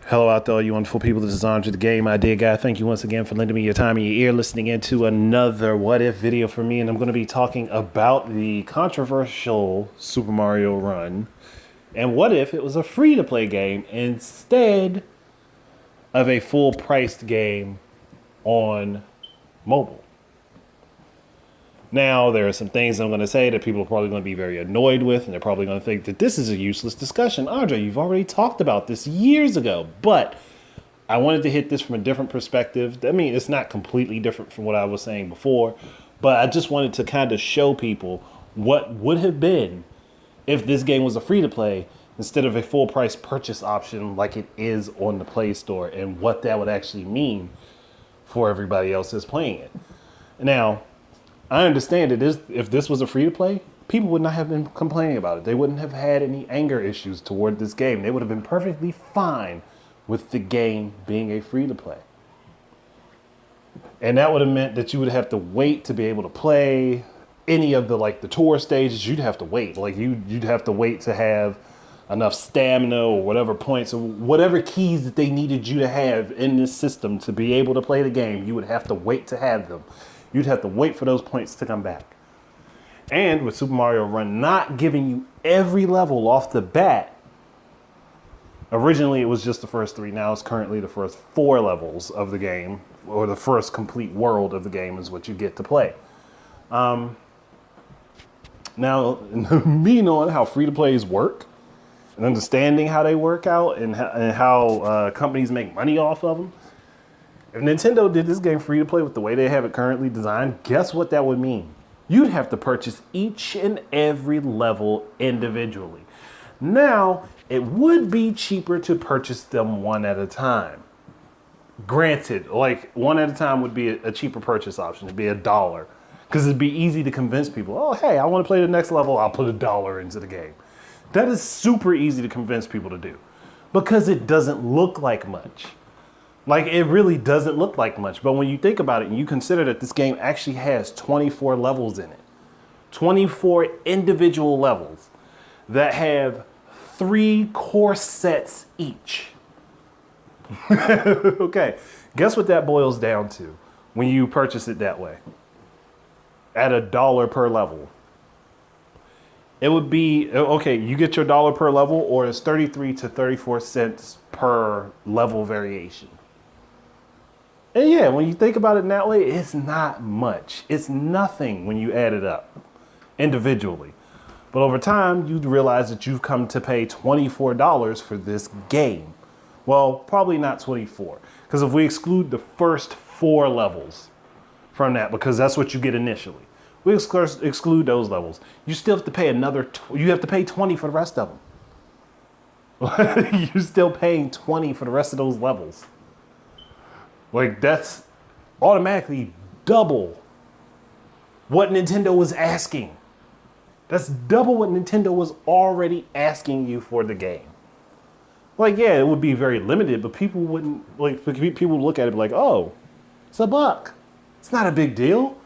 Hello out there, you wonderful people. This is Andre the Game Idea Guy. Thank you once again for lending me your time and your ear, listening into another What If video for me. And I'm going to be talking about the controversial Super Mario Run. And what if it was a free-to-play game instead of a full-priced game on mobile? Now, there are some things I'm going to say that people are probably going to be very annoyed with, and they're probably going to think that this is a useless discussion. Andre, you've already talked about this years ago, but I wanted to hit this from a different perspective. I mean, it's not completely different from what I was saying before, but I just wanted to kind of show people what would have been if this game was a free-to-play instead of a full-price purchase option like it is on the Play Store, and what that would actually mean for everybody else that's playing it. Now, I understand it is, if this was a free-to-play, people would not have been complaining about it. They wouldn't have had any anger issues toward this game. They would have been perfectly fine with the game being a free-to-play. And that would have meant that you would have to wait to be able to play any of the tour stages. You'd have to wait. You'd have to wait to have enough stamina or whatever points or whatever keys that they needed you to have in this system to be able to play the game. You would have to wait to have them. You'd have to wait for those points to come back. And with Super Mario Run not giving you every level off the bat, originally it was just the first 3. Now it's currently the first 4 levels of the game, or the first complete world of the game is what you get to play. Now, me knowing how free-to-plays work and understanding how they work out and how companies make money off of them, if Nintendo did this game free to play with the way they have it currently designed, guess what that would mean? You'd have to purchase each and every level individually. Now, it would be cheaper to purchase them one at a time. Granted, one at a time would be a cheaper purchase option. It'd be $1. Because it'd be easy to convince people, oh, hey, I want to play the next level. I'll put $1 into the game. That is super easy to convince people to do. Because it doesn't look like much. It really doesn't look like much. But when you think about it and you consider that this game actually has 24 levels in it, 24 individual levels that have 3 core sets each. Okay, guess what that boils down to when you purchase it that way? At $1 per level. It would be, okay, you get your $1 per level, or it's 33 to 34 cents per level variation. And yeah, when you think about it in that way, it's not much. It's nothing when you add it up individually. But over time, you'd realize that you've come to pay $24 for this game. Well, probably not 24. Because if we exclude the first 4 levels from that, because that's what you get initially. We exclude those levels. You still have to pay you have to pay 20 for the rest of them. You're still paying 20 for the rest of those levels. That's automatically double what Nintendo was asking. That's double what Nintendo was already asking you for the game. Yeah, it would be very limited, but people wouldn't, people would look at it like, oh, it's $1. It's not a big deal.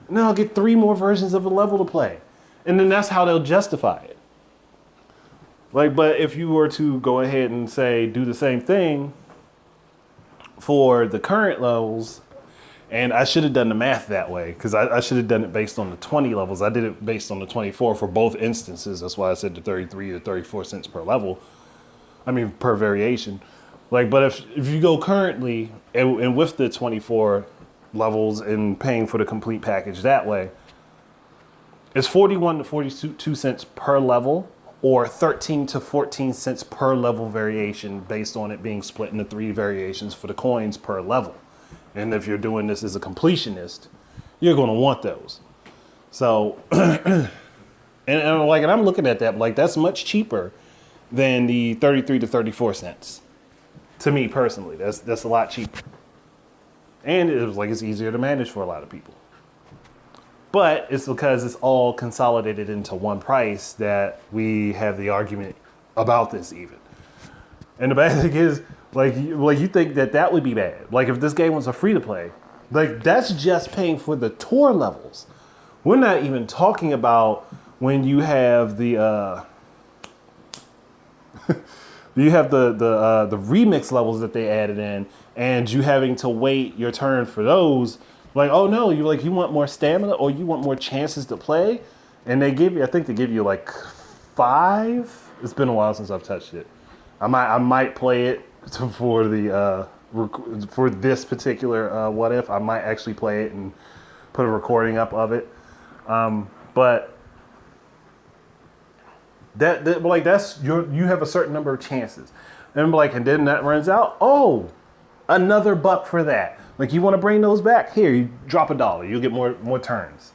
And then I'll get 3 more versions of the level to play. And then that's how they'll justify it. But if you were to go ahead and do the same thing for the current levels, and I should have done the math that way, because I should have done it based on the 20 levels. I did it based on the 24 for both instances. That's why I said the 33 to 34 cents per level. I mean, per variation. But if you go currently and with the 24 levels and paying for the complete package that way, it's 41 to 42 cents per level, or 13 to 14 cents per level variation, based on it being split into 3 variations for the coins per level. And if you're doing this as a completionist, you're going to want those. So, and I'm looking at that, that's much cheaper than the 33 to 34 cents. To me personally, that's a lot cheaper. And it's easier to manage for a lot of people. But it's because it's all consolidated into one price that we have the argument about this even. And the bad thing is, you think that would be bad. If this game was a free-to-play, that's just paying for the tour levels. We're not even talking about when you have the You have the remix levels that they added in, and you having to wait your turn for those. Like, oh no, you want more stamina or you want more chances to play, and I think they give you like 5. It's been a while since I've touched it. I might play it for the for this particular what if. I might actually play it and put a recording up of it, but. That like that's you have a certain number of chances, and then that runs out. Oh, another buck for that. Like, you want to bring those back? Here, you drop $1. You'll get more turns.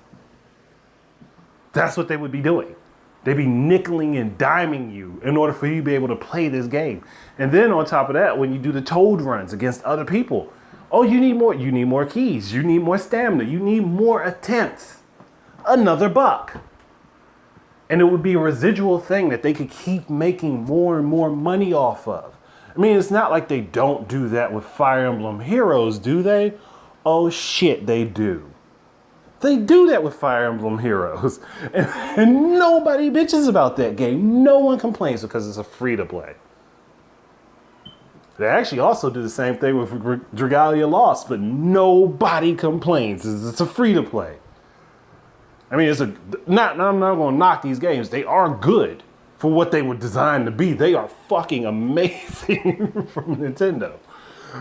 That's what they would be doing. They'd be nickeling and diming you in order for you to be able to play this game. And then on top of that, when you do the toad runs against other people, oh, you need more. You need more keys. You need more stamina. You need more attempts. Another buck. And it would be a residual thing that they could keep making more and more money off of. I mean, it's not like they don't do that with Fire Emblem Heroes, do they? Oh shit, they do. They do that with Fire Emblem Heroes. And nobody bitches about that game. No one complains because it's a free-to-play. They actually also do the same thing with Dragalia Lost, but nobody complains. It's a free-to-play. I mean, I'm not going to knock these games. They are good for what they were designed to be. They are fucking amazing from Nintendo.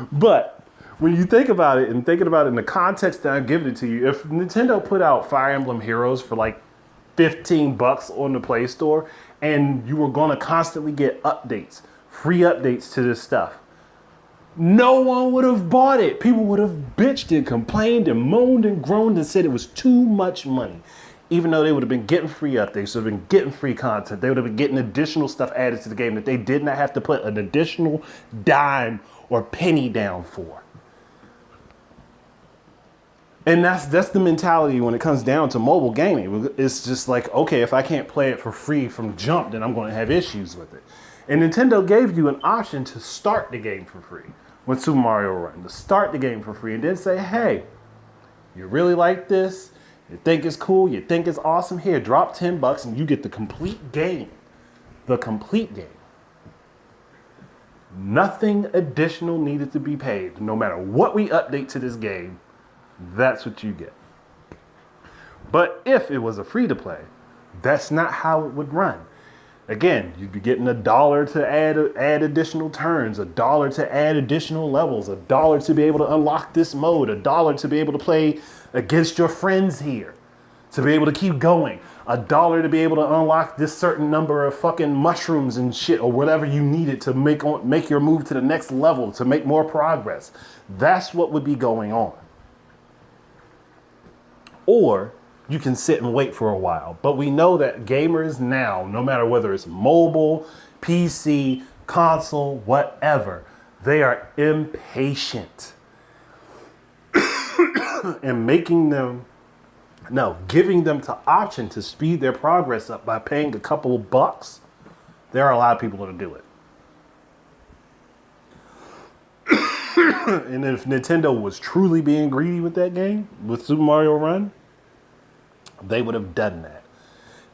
But when you think about it and thinking about it in the context that I'm giving it to you, if Nintendo put out Fire Emblem Heroes for like $15 on the Play Store, and you were going to constantly get updates, free updates to this stuff, no one would have bought it. People would have bitched and complained and moaned and groaned and said it was too much money. Even though they would have been getting free updates, would have been getting free content, they would have been getting additional stuff added to the game that they did not have to put an additional dime or penny down for. And that's the mentality when it comes down to mobile gaming. It's just like, okay, if I can't play it for free from jump, then I'm going to have issues with it. And Nintendo gave you an option to start the game for free with Super Mario Run, to start the game for free and then say, hey, you really like this? You think it's cool? You think it's awesome? Here, drop $10 and you get the complete game. The complete game. Nothing additional needed to be paid. No matter what we update to this game, that's what you get. But if it was a free-to-play, that's not how it would run. Again, you'd be getting $1 to add additional turns, $1 to add additional levels, $1 to be able to unlock this mode, $1 to be able to play against your friends here, to be able to keep going, $1 to be able to unlock this certain number of fucking mushrooms and shit or whatever you needed to make your move to the next level, to make more progress. That's what would be going on. Or you can sit and wait for a while. But we know that gamers now, no matter whether it's mobile, PC, console, whatever, they are impatient. And giving them the option to speed their progress up by paying a couple of bucks, there are a lot of people that do it. And if Nintendo was truly being greedy with that game, with Super Mario Run, they would have done that.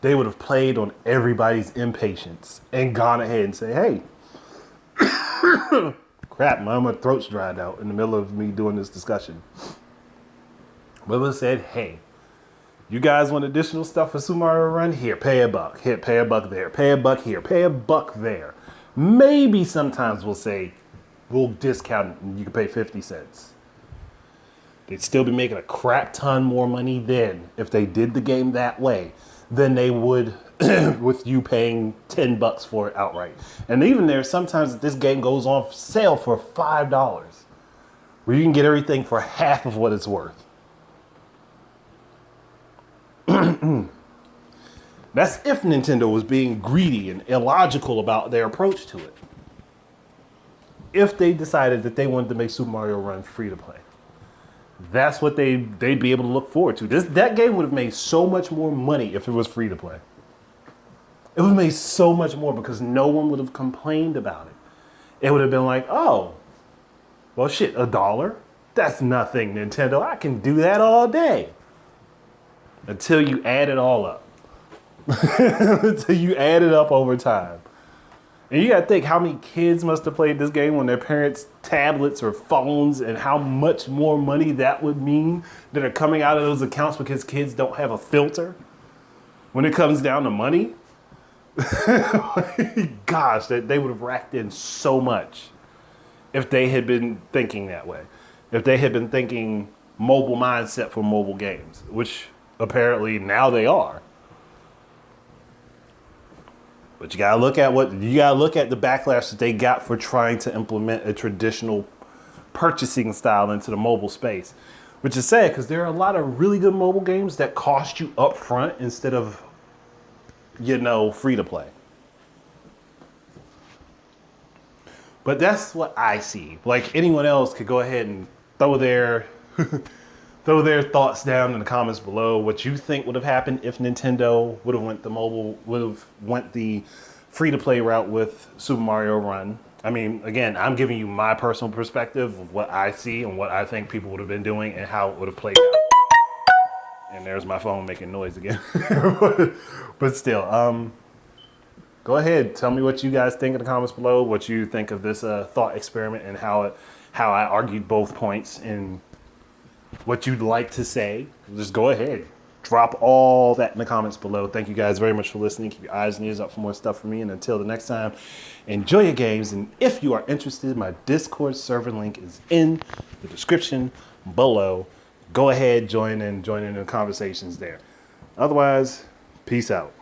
They would have played on everybody's impatience and gone ahead and say, hey, crap, my throat's dried out in the middle of me doing this discussion. But would have said, hey, you guys want additional stuff for Super Mario Run? Here, pay $1. Here, pay $1 there. Pay $1 here. Pay $1 there. Maybe sometimes we'll say, we'll discount it and you can pay 50 cents. They'd still be making a crap ton more money then if they did the game that way than they would with you paying $10 for it outright. And even there, sometimes this game goes on sale for $5, where you can get everything for half of what it's worth. That's if Nintendo was being greedy and illogical about their approach to it. If they decided that they wanted to make Super Mario Run free to play. That's what they'd be able to look forward to. That game would have made so much more money if it was free to play. It would have made so much more because no one would have complained about it. It would have been like, oh, well, shit, $1? That's nothing, Nintendo. I can do that all day. Until you add it all up. Until you add it up over time. And you gotta think how many kids must have played this game on their parents' tablets or phones, and how much more money that would mean that are coming out of those accounts because kids don't have a filter when it comes down to money. Gosh, that they would have racked in so much if they had been thinking that way. If they had been thinking mobile mindset for mobile games, which apparently now they are. But you gotta look at the backlash that they got for trying to implement a traditional purchasing style into the mobile space, which is sad because there are a lot of really good mobile games that cost you up front instead of, free to play. But that's what I see. Like, anyone else could go ahead and throw their throw their thoughts down in the comments below. What you think would have happened if Nintendo would have went the free to play route with Super Mario Run. I mean, again, I'm giving you my personal perspective of what I see and what I think people would have been doing and how it would have played out. And there's my phone making noise again. But still, go ahead. Tell me what you guys think in the comments below. What you think of this thought experiment and how I argued both points and what you'd like to say. Just go ahead. Drop all that in the comments below. Thank you guys very much for listening. Keep your eyes and ears up for more stuff from me. And until the next time, enjoy your games. And if you are interested, my Discord server link is in the description below. Go ahead, join in the conversations there. Otherwise, peace out.